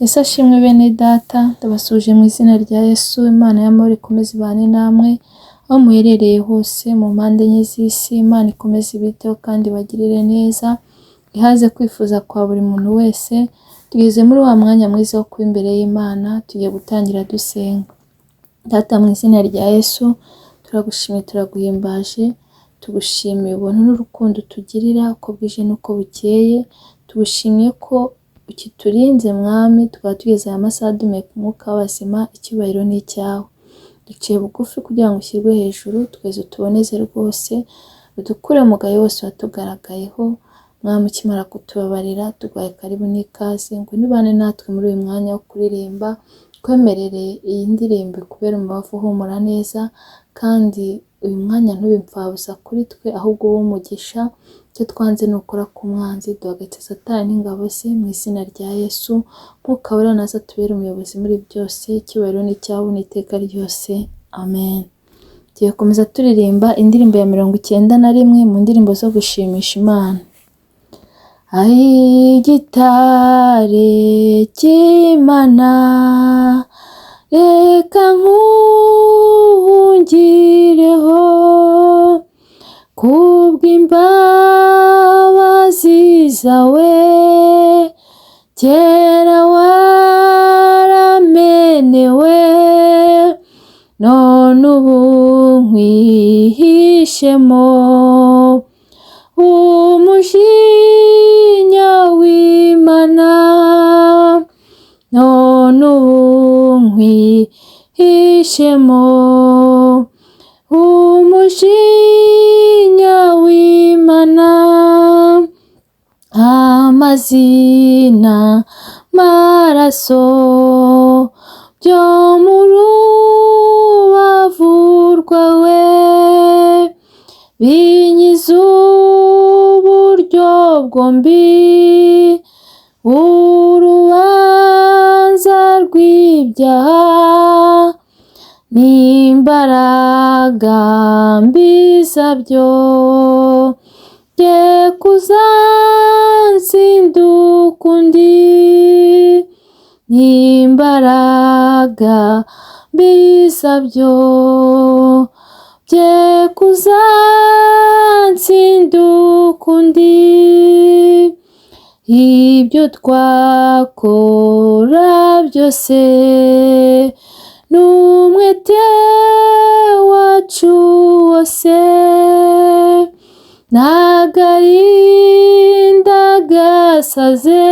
Yesu ashimwe bene data, ndabasuje mu izina rya Yesu. Imana y'amahoro ikomeze ibane namwe aho muherereye hose mu mpande enye z'isi. Imana ikomeze ibiteho kandi bagirire neza, ihaze kwifuza kwa buri muntu wese. Tugeze muri wa mwanya mwiza wo kuba imbere y'Imana, tugiye gutangira dusenga. Data, mu izina rya Yesu turagushimiye, turaguhimbaje, tugushimiye ubuntu n'urukundo tugirira uko bwije n'uko bukeye. Tugushimiye ko ukiturinze mwami, tukaba tugeze aya masaha duhumeka umwuka w'abazima. Icyubahiro ni icyawe. Duciye bugufi kugira ngo ushyirwe hejuru, twese utuboneze rwose, udukure mu gahe wose watugaragayeho. Mwami, ukimara kutubabarira tuguhaye karibu n'ikaze, ngo nibane natwe muri uyu mwanya wo kuririmba. Twemerere iyi ndirimbo kubera umubavu uhumura neza, kandi uyu mwanya ntube impfabusa kuri twe, ahubwo ube umugisha. Icyo twanze ni ukora ku mwanzi, duhagaritse Satani n'ingabo ze mu izina rya Yesu. Mwuka wera naza atubere umuyobozi muri byose. Icyubahiro ni icyawe n'iteka ryose, amen. Tugiye gukomeza turirimba indirimbo ya 91 mu ndirimbo zo gushimisha Imana. Gitare cy'Imana, reka nkuhungireho, kubw'imbabazi zawe, kera waramenewe, none ubu nkwihishemo, umujinya w'Imana, none ubu nkwihishemo, umujinya w'Imana. Amazina maraso byo mu rubavu rwawe, binyiza uburyo bwombi, urubanza rw'ibyaha n'imbaraga mbi zabyo, bye kuzansinduka undi, n'imbaraga mbi zabyo, bye kuzansinduka undi. Ibyo twakora byose n'umwete wacu wose, n'agahinda gasaze,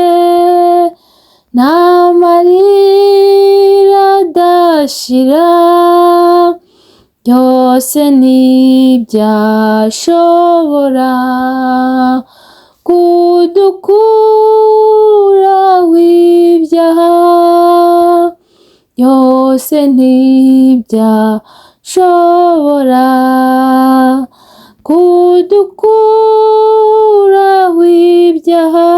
n'amarira adashira, byose ntibyashobora kudukuraho ibyaha, byose ntibyashobora kudukuraho ibyaha.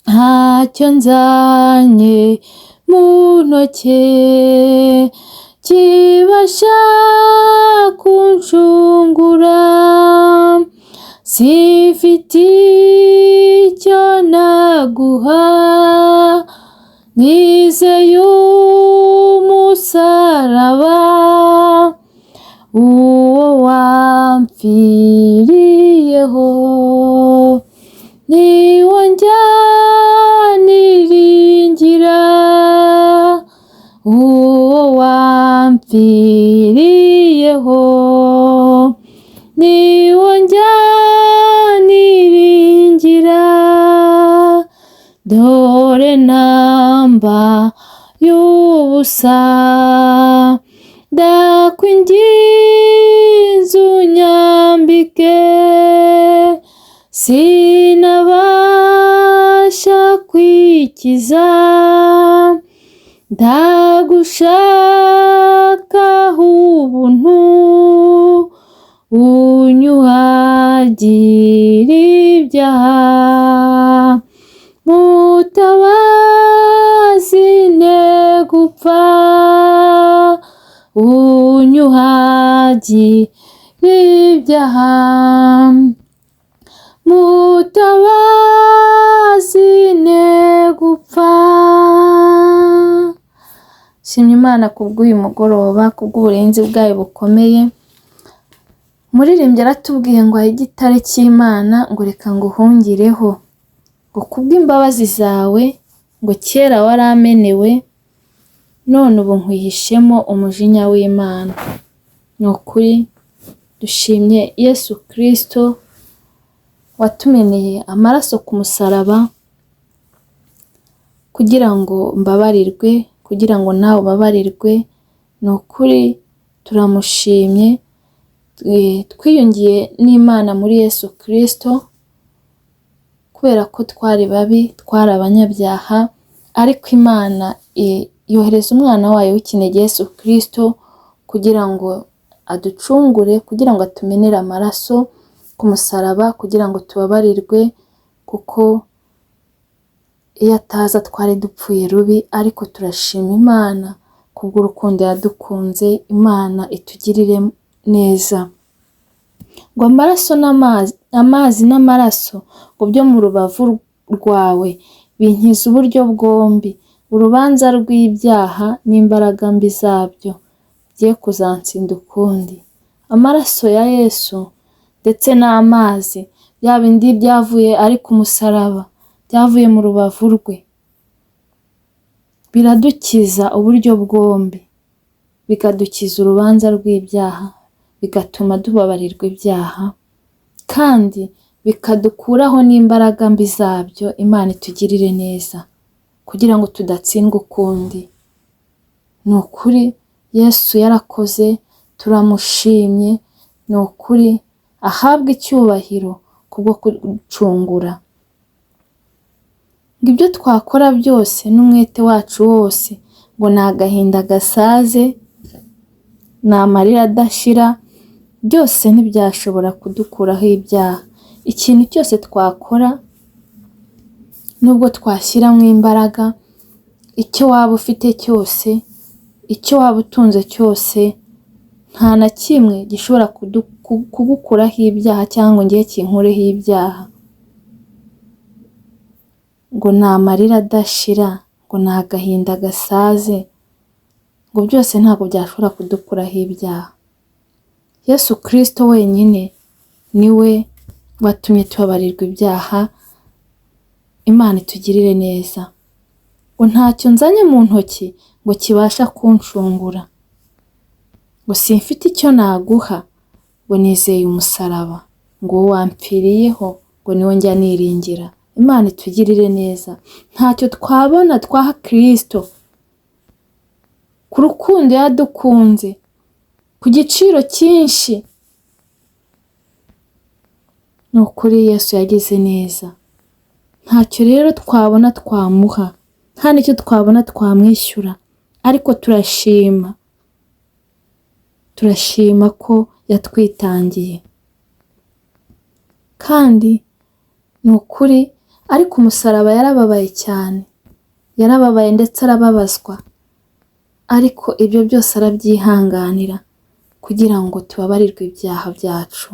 Ntacyo nzanye mu ntoke kibasha kunshungura, sifite icyo naguha, nizeye umusaraba, uwo wampfiriyeho, niwo njyaniringira, uwo wampfiriyeho, niwo njyaniringira. Dore namba y'ubusa, ndakwinginze unyambike, sinabasha kwikiza, ndagushakaho ubuntu, unyuhagire ibyaha. Mutabazi negupfa, unyuhagire ibyaha. Mutabazi negupfa, Shimye Imana kubw'uyu mugoroba, kubw'uburinzi bwayo bukomeye. Umuririmbyi aratubwiye ngo ahe igitare cy'Imana ngo reka nguhungireho, ngo kubw'imbabazi zawe ngo kera waramenewe, none ubu nkwihishemo umujinya w'Imana. Ni ukuri dushimye Yesu Kristo watumeneye amaraso ku musaraba kugira ngo mbabarirwe, kugira ngo nawe ubabarirwe. Ni ukuri turamushimye. Twiyungiye n'Imana muri Yesu Kristo kubera ko twari babi, twari abanyabyaha, ariko Imana yohereza umwana wayo w'ikinege Yesu Kristo kugira ngo aducungure, kugira ngo atumenere amaraso ku musaraba, kugira ngo tubabarirwe, kuko iyo ataza twari dupfuye rubi. Ariko turashima Imana kubw'urukundo yadukunze. Imana itugirire neza. Ngo amaraso amazi n'amaraso ngo byo mu rubavu rwawe binkiza uburyo bwombi, urubanza rw'ibyaha n'imbaraga mbi zabyo bye kuzansinda ukundi. Amaraso ya Yesu ndetse n'amazi bya bindi byavuye ari ku musaraba, byavuye mu rubavu rwe, biradukiza uburyo bwombi, bikadukiza urubanza rw'ibyaha, bigatuma tubabarirwa ibyaha, kandi bikadukuraho n'imbaraga mbi zabyo. Imana itugirire neza kugira ngo tudatsindwa ukundi. Ni ukuri Yesu yarakoze, turamushimye. Ni ukuri ahabwe icyubahiro kubwo kuducungura. Ngo ibyo twakora byose n'umwete wacu wose ngo ni agahinda gasaze, ni amarira adashira, byose ntibyashobora kudukuraho ibyaha. Ikintu cyose twakora, nubwo twashyiramo imbaraga, icyo waba ufite cyose, icyo waba utunze cyose, nta na kimwe gishobora kugukuraho ibyaha cyangwa ngiye kinkureho ibyaha. Ngo ni amarira adashira, ngo ni agahinda gasaze, ngo byose ntabwo byashobora kudukuraho ibyaha. Yesu Kristo wenyine niwe watumye tubabarirwa ibyaha. Imana itugirire neza. Ngo ntacyo nzanye mu ntoki ngo kibasha kunshungura, ngo simfite icyo naguha, ngo nizeye umusaraba, ngo wampfiriyeho, ngo niwo njya niringira. Imana itugirire neza. Ntacyo twabona twaha Kristo ku rukundo yadukunze ku giciro cyinshi. Ni ukuri Yesu yagize neza. Ntacyo rero twabona twamuha, nta n'icyo twabona twamwishyura, ariko turashima ko yatwitangiye. Kandi ni ukuri, ariko umusaraba yarababaye cyane, yarababaye ndetse arababazwa, ariko ibyo byose arabyihanganira kugira ngo tubabarirwe ibyaha byacu.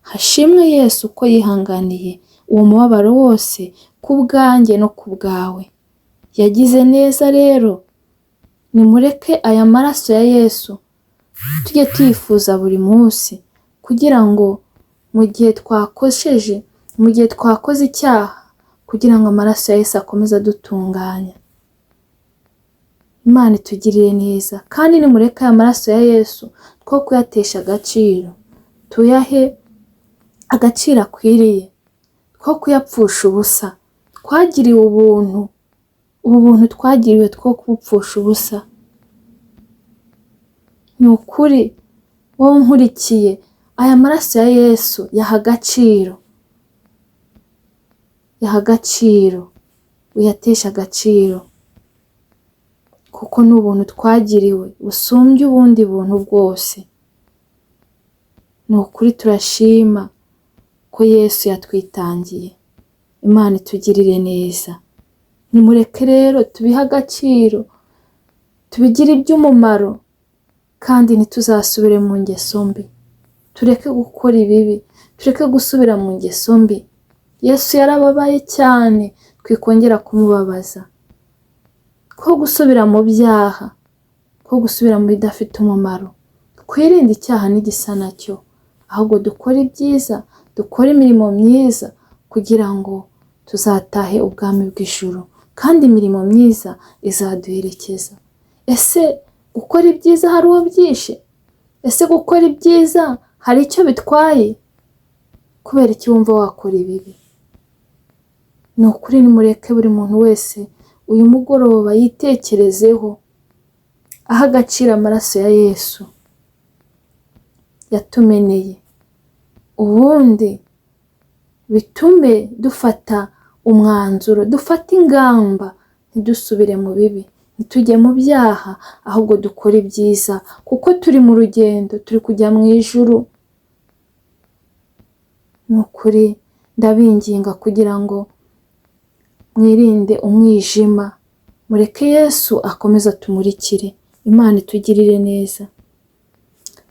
Hashimwe Yesu ko yihanganiye uwo mubabaro wose ku bwanjye no ku bwawe. Yagize neza rero. Nimureke aya maraso ya Yesu tujye twifuza buri munsi, kugira ngo mu gihe twakoze icyaha, kugira ngo amaraso ya Yesu akomeze adutunganya. Imana itugirire neza. Kandi nimureke aya maraso ya Yesu two kuyatesha agaciro, tuyahe agaciro akwiriye, two kuyapfusha ubusa. Twagiriwe ubuntu twagiriwe two kubupfusha ubusa. Ni ukuri wowe nkurikiye, aya maraso ya Yesu yaha agaciro, uyatesha agaciro, kuko ni ubuntu twagiriwe busumbye ubundi buntu bwose. Ni ukuri turashima ko Yesu yatwitangiye. Imana itugirire neza. Nimureke rero tubihe agaciro, tubigire iby'umumaro, kandi ntituzasubire mu ngeso mbi. Tureke gukora ibibi, tureke gusubira mu ngeso mbi. Yesu yarababaye cyane, twikongera kumubabaza. Ko gusubira mu byaha, ko gusubira mu bidafite umumaro. Twirinde icyaha n'igisa nacyo, ahubwo dukore ibyiza, dukore imirimo myiza kugira ngo tuzatahe ubwami bw'ijuru, kandi imirimo myiza izaduherekeza. Ese gukora ibyiza hari uwo byishe? Ese gukora ibyiza hari icyo bitwaye? Kubera iki wumva wakora ibibi? Ni ukuri nimureke buri muntu wese uyu mugoroba yitekerezeho, aha agaciro amaraso ya Yesu yatumeneye, ubundi bitume dufata umwanzuro, dufata ingamba, ntidusubire mu bibi, ntitujye mu byaha, ahubwo dukore ibyiza, kuko turi mu rugendo, turi kujya mu ijuru. Ni ukuri ndabinginga kugira ngo mwirinde umwijima, mureke Yesu akomeze atumurikire. Imana itugirire neza.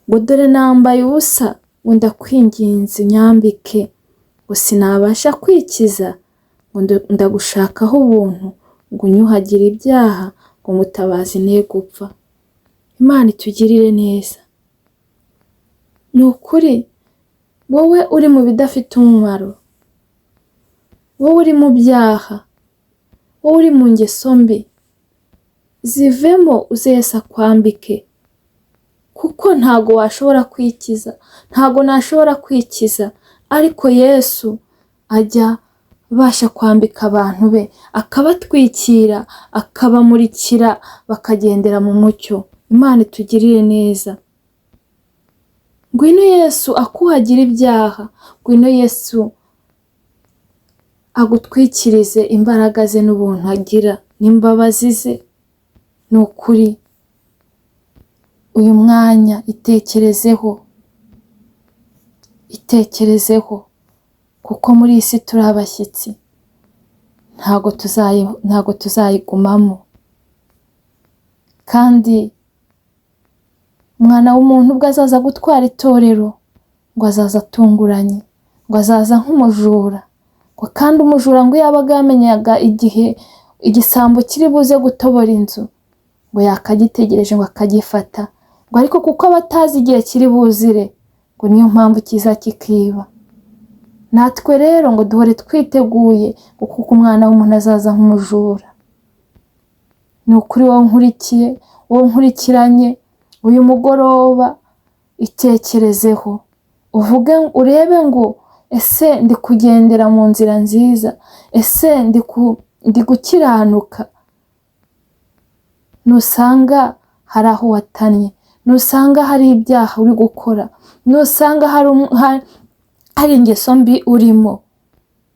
Ngo dore nambaye ubusa, ngo ndakwinginze unyambike, ngo sinabasha kwikiza, ngo ndagushakaho ubuntu, ngo unyuhagire ibyaha, ngo mutabazi ne gupfa. Imana itugirire neza. Ni ukuri wowe uri mu bidafite umumaro, wowe uri mu byaha, wowe uri mu ngeso mbi, zivemo uze Yesu akwambike, kuko ntago washobora kwikiza, ntago nashobora kwikiza, ariko Yesu ajya basha kwambika abantu be, akabatwikira, akabamurikira, bakagendera mu mucyo. Imana itugirire neza. Ngwino Yesu akuhagira ibyaha, ngwino Yesu agutwikirize imbaraga ze n'ubuntu agira n'imbabazi ze. Ni ukuri uyu mwanya itekerezeho, kuko muri iyi si turi abashyitsi, ntago tuzayigumamo. Kandi umwana w'umuntu ubwo azaza gutwara itorero, ngo azaza atunguranye, ngo azaza nk'umujura, ngo kandi umujura ngo yabaga yamenyaga igihe igisambo kiri buze gutobora inzu, ngo yakagitegereje ngo akagifata, ngo ariko kuko abatazi igihe kiri buzire, ngo niyo mpamvu kiza kikiba. Natwe rero ngo duhore twiteguye, kuko umwana w'umuntu azaza nk'umujura. Ni ukuri wowe nkurikiye, wowe nkurikiranye, uyu mugoroba itekerezeho, uvuge, urebe ngo ese ndi kugendera mu nzira nziza, ese ndi gukiranuka. Nusanga hari aho watanye, nusanga hari ibyaha uri gukora, nusanga hari ingeso mbi urimo,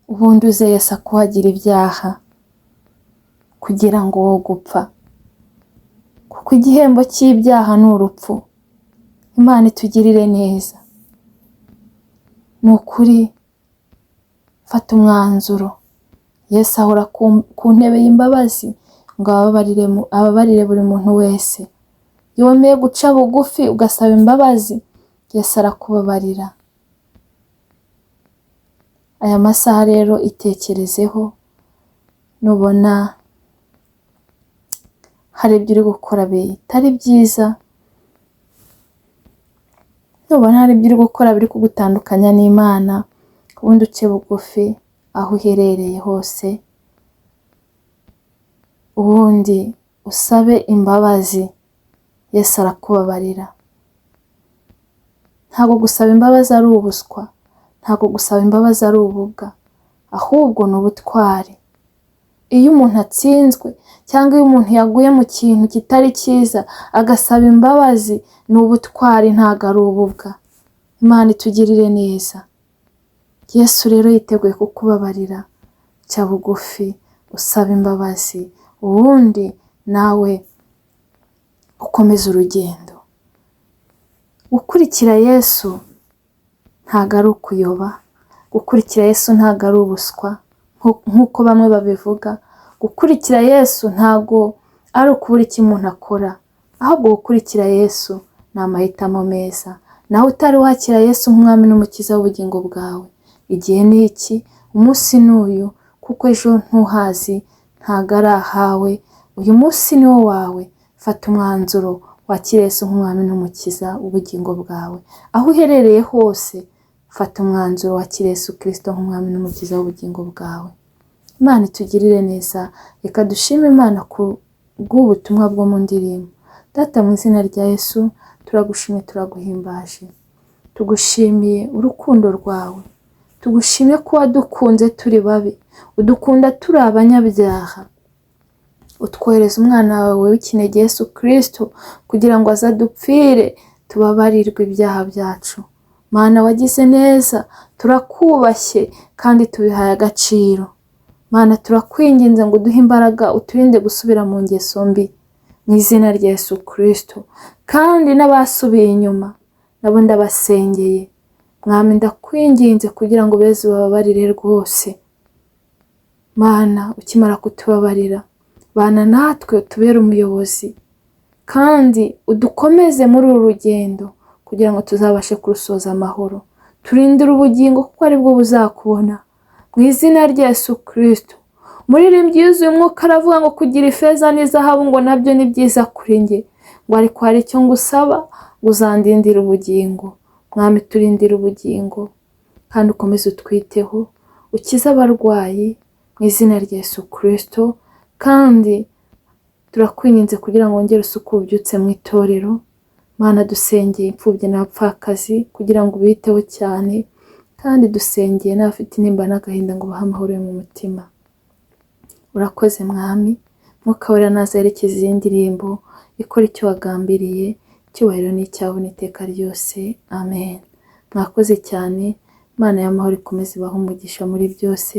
ubundi uze Yesu akuhagira ibyaha kugira ngo wo gupfa, kuko igihembo cy'ibyaha ni urupfu. Imana itugirire neza. Ni ukuri fata umwanzuro. Yesu ahora ku ntebe y'imbabazi, ngo ababarire buri muntu wese. Iyo wemeye guca bugufi ugasaba imbabazi, Yesu arakubabarira. Aya masaha rero itekerezeho, nubona hari ibyo uri gukora bitari byiza, nubona hari ibyo uri gukora biri kugutandukanya n'Imana, ubundi uce bugufi aho uherereye hose, ubundi usabe imbabazi. Yesu arakubabarira. Ntabwo gusaba imbabazi ari ubuswa, ntabwo gusaba imbabazi ari ububwa, ahubwo ni ubutwari. Iyo umuntu atsinzwe cyangwa iyo umuntu yaguye mu kintu kitari cyiza agasaba imbabazi, ni ubutwari, ntabwo ari ububwa. Imana itugirire neza. Yesu rero yiteguye kukubabarira. Cya bugufi usaba imbabazi, ubundi nawe ukomeza urugendo. Gukurikira Yesu ntabwo ari ukuyoba, gukurikira Yesu ntabwo ari ubuswa nk'uko bamwe babivuga. Gukurikira Yesu ntabwo ari ukubura icyo umuntu akora, ahubwo gukurikira Yesu ni amahitamo meza. Nawe utari wakira Yesu nk'umwami n'umukiza w'ubugingo bwawe, igihe ni iki, umunsi n'uyu, kuko ejo ntuhazi, ntabwo ari ahawe. Uyu munsi ni wo wawe. Fata umwanzuro wakire Yesu nk'umwami n'umukiza w'ubugingo bwawe. Aho uherereye hose fata umwanzuro wakire Yesu Kristo nk'umwami n'umukiza w'ubugingo bwawe. Imana itugirire neza. Reka dushime Imana ku bw'ubutumwa bwo mu ndirimbo. Data, mu izina rya Yesu turagushimye, turaguhimbaje, tugushimiye urukundo rwawe, tugushimye ko wadukunze turi babi, udukunda turi abanyabyaha, utwohereza umwana wawe w'ikinege Yesu Kristo kugira ngo azadupfire tubabarirwe ibyaha byacu. Mana, wagize neza, turakubashye kandi tubihaye agaciro. Mana, turakwinginze ngo uduhe imbaraga, uturinde gusubira mu ngeso mbi mu izina rya Yesu Kristo. Kandi n'abasubiye inyuma nabo ndabasengeye, Mwami, ndakwinginze kugira ngo beze bababarire rwose. Mana, ukimara kutubabarira, bana natwe utubere umuyobozi kandi udukomeze muri uru rugendo kugira ngo tuzabashe kurusoza amahoro. Turindire ubugingo kuko ari bwo buzakubona mu izina rya Yesu Kristo. Umuririmbyi yuzuye umwuka aravuga ngo kugira ifeza n'izahabu ngo nabyo ni byiza kuri njye, ngo ariko hari icyo ngusaba, ngo uzandindire ubugingo. Mwami, turindire ubugingo kandi ukomeze utwiteho, ukize abarwayi mu izina rya Yesu Kristo. Kandi turakwinginze kugira ngo wongere usuke ububyutse mu itorero. Mana, dusengeye imfubyi n'abapfakazi kugira ngo ubiteho cyane, kandi dusengeye n'abafite intimba n'agahinda ngo bahe amahoro yo mu mutima. Urakoze Mwami, Mwuka Wera naza yerekeza iyi ndirimbo ikora icyo wagambiriye. Icyubahiro ni icyawe n'iteka ryose, amen. Mwakoze cyane. Imana y'amahoro ikomeze ibahe umugisha muri byose,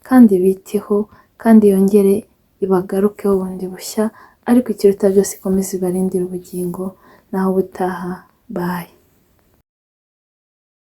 kandi biteho, kandi yongere ibagarukeho bundi bushya, ariko ikiruta byose ikomeze ibarindire ubugingo. Naho ubutaha, bye.